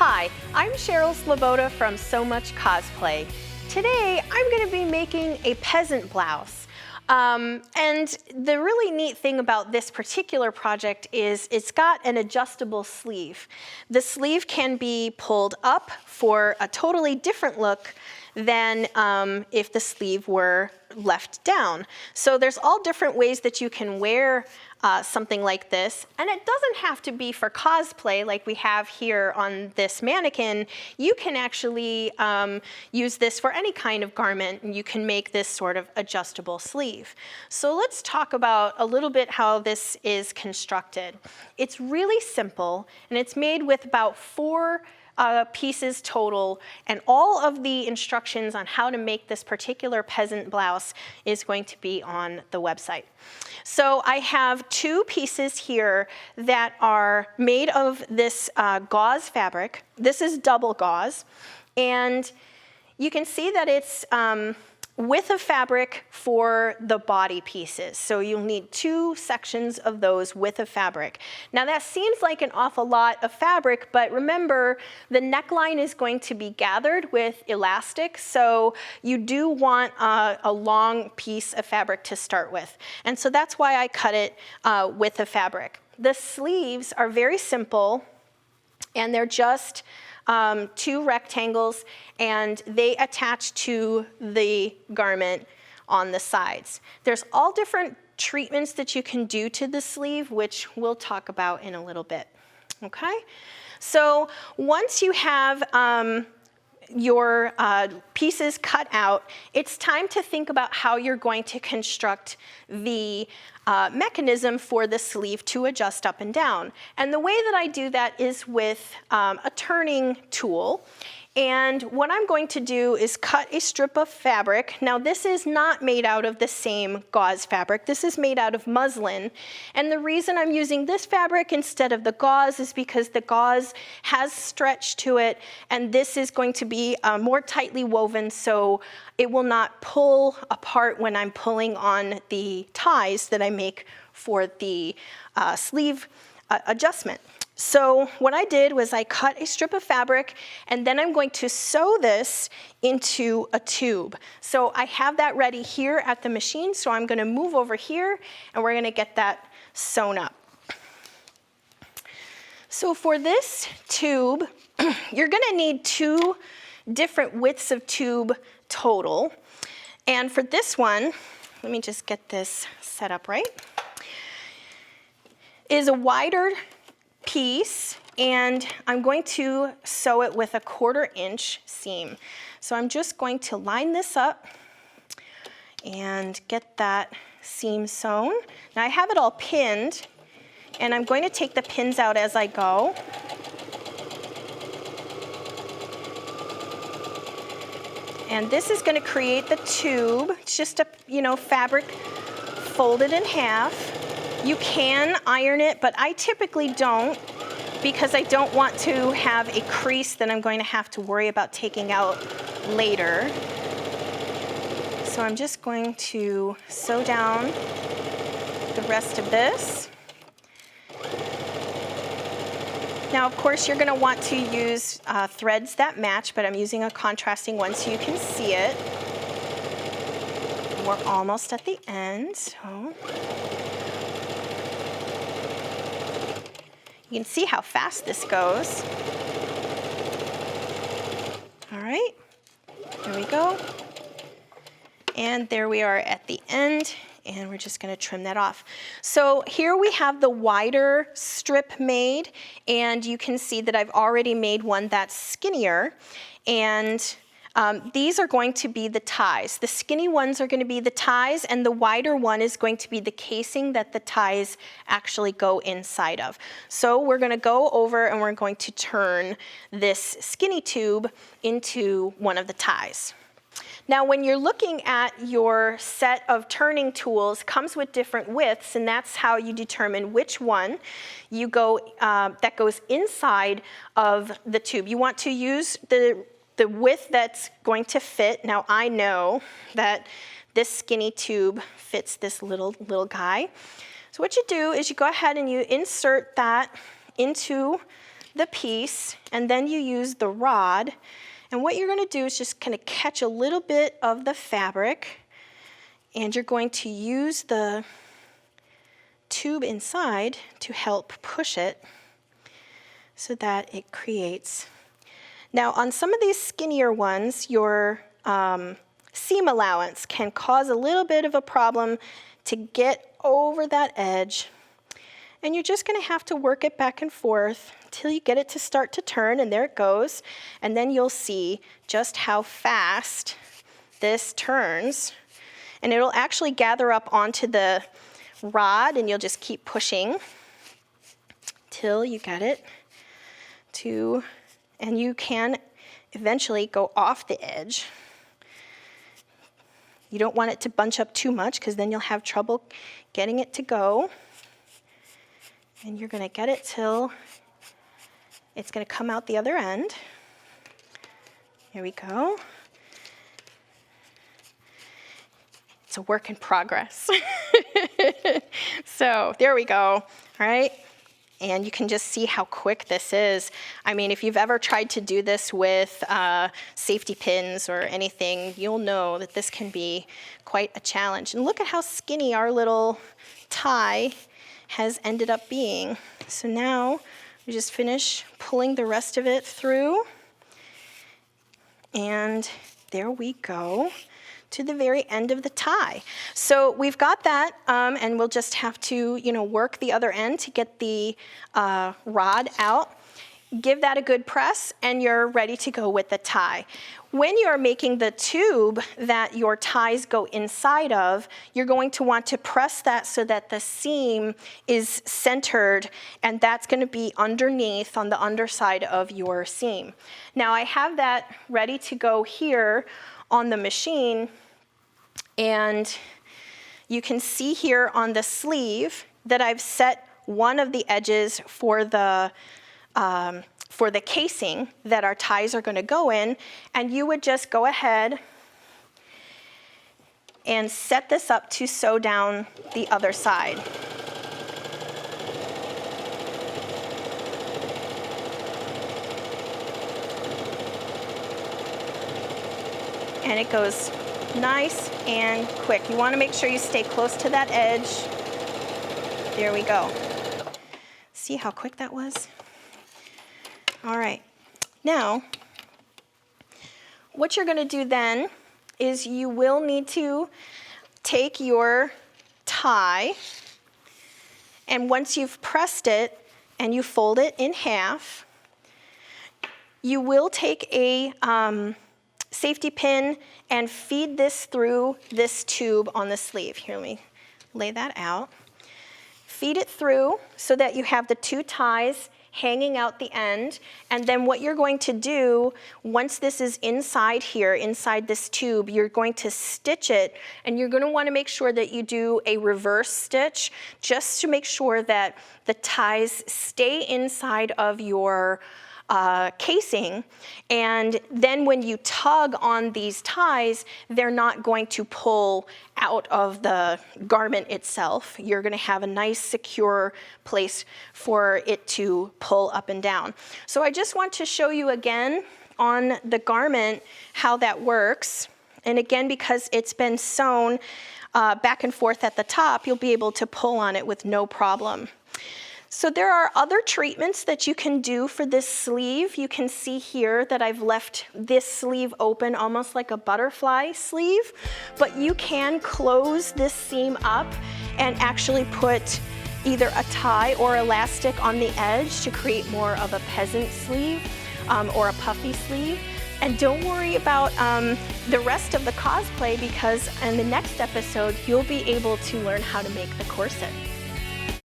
Hi, I'm Cheryl Sleboda from So Much Cosplay. Today I'm going to be making a peasant blouse. And the really neat thing about this particular project is it's got an adjustable sleeve. The sleeve can be pulled up for a totally different look than if the sleeve were left down. So there's all different ways that you can wear something like this, and it doesn't have to be for cosplay like we have here on this mannequin. You can actually use this for any kind of garment, and you can make this sort of adjustable sleeve. So let's talk about a little bit how this is constructed. It's really simple, and it's made with about 4 pieces total, and all of the instructions on how to make this particular peasant blouse is going to be on the website. So I have 2 pieces here that are made of this gauze fabric. This is double gauze, and you can see that it's width of fabric for the body pieces. So you'll need 2 sections of those width of fabric. Now that seems like an awful lot of fabric, but remember the neckline is going to be gathered with elastic, so you do want a long piece of fabric to start with. And so that's why I cut it width of fabric. The sleeves are very simple, and they're just 2 rectangles, and they attach to the garment on the sides. There's all different treatments that you can do to the sleeve, which we'll talk about in a little bit. Okay? So once you have your pieces cut out, it's time to think about how you're going to construct the mechanism for the sleeve to adjust up and down. And the way that I do that is with a turning tool. And what I'm going to do is cut a strip of fabric. Now this is not made out of the same gauze fabric. This is made out of muslin. And the reason I'm using this fabric instead of the gauze is because the gauze has stretch to it, and this is going to be more tightly woven, so it will not pull apart when I'm pulling on the ties that I make for the sleeve adjustment. So what I did was I cut a strip of fabric, and then I'm going to sew this into a tube. So I have that ready here at the machine, so I'm going to move over here, and we're going to get that sewn up. So for this tube, you're going to need 2 different widths of tube total. And for this one, let me just get this set up right, is a wider piece, and I'm going to sew it with a 1/4 inch seam. So I'm just going to line this up and get that seam sewn. Now I have it all pinned, and I'm going to take the pins out as I go. And this is going to create the tube. It's just a fabric folded in half. You can iron it, but I typically don't, because I don't want to have a crease that I'm going to have to worry about taking out later. So I'm just going to sew down the rest of this. Now, of course, you're going to want to use threads that match, but I'm using a contrasting one so you can see it. We're almost at the end, so you can see how fast this goes. All right, there we go. And there we are at the end, and we're just going to trim that off. So here we have the wider strip made, and you can see that I've already made one that's skinnier, and these are going to be the ties. The skinny ones are going to be the ties, and the wider one is going to be the casing that the ties actually go inside of. So we're going to go over and we're going to turn this skinny tube into one of the ties. Now, when you're looking at your set of turning tools, comes with different widths, and that's how you determine which one you go that goes inside of the tube. You want to use the width that's going to fit. Now I know that this skinny tube fits this little guy. So what you do is you go ahead and you insert that into the piece, and then you use the rod. And what you're going to do is just kind of catch a little bit of the fabric, and you're going to use the tube inside to help push it so that it creates. Now on some of these skinnier ones, your seam allowance can cause a little bit of a problem to get over that edge. And you're just going to have to work it back and forth till you get it to start to turn, and there it goes. And then you'll see just how fast this turns. And it'll actually gather up onto the rod, and you'll just keep pushing till you get it to, and you can eventually go off the edge. You don't want it to bunch up too much because then you'll have trouble getting it to go. And you're going to get it till it's going to come out the other end. Here we go. It's a work in progress. So there we go. All right. And you can just see how quick this is. I mean, if you've ever tried to do this with safety pins or anything, you'll know that this can be quite a challenge. And look at how skinny our little tie has ended up being. So now we just finish pulling the rest of it through. And there we go to the very end of the tie. So we've got that, and we'll just have to, work the other end to get the rod out. Give that a good press, and you're ready to go with the tie. When you're making the tube that your ties go inside of, you're going to want to press that so that the seam is centered, and that's going to be underneath on the underside of your seam. Now I have that ready to go here on the machine, and you can see here on the sleeve that I've set one of the edges for the casing that our ties are going to go in, and you would just go ahead and set this up to sew down the other side. And it goes nice and quick. You want to make sure you stay close to that edge. There we go. See how quick that was? All right, now what you're going to do then is you will need to take your tie, and once you've pressed it and you fold it in half, you will take a safety pin and feed this through this tube on the sleeve. Here, let me lay that out. Feed it through so that you have the two ties hanging out the end, and then what you're going to do once this is inside here, inside this tube, you're going to stitch it, and you're going to want to make sure that you do a reverse stitch just to make sure that the ties stay inside of your casing, and then when you tug on these ties, they're not going to pull out of the garment itself. You're going to have a nice secure place for it to pull up and down. So I just want to show you again on the garment how that works. And again, because it's been sewn back and forth at the top, you'll be able to pull on it with no problem. So there are other treatments that you can do for this sleeve. You can see here that I've left this sleeve open almost like a butterfly sleeve, but you can close this seam up and actually put either a tie or elastic on the edge to create more of a peasant sleeve or a puffy sleeve. And don't worry about the rest of the cosplay, because in the next episode, you'll be able to learn how to make the corset.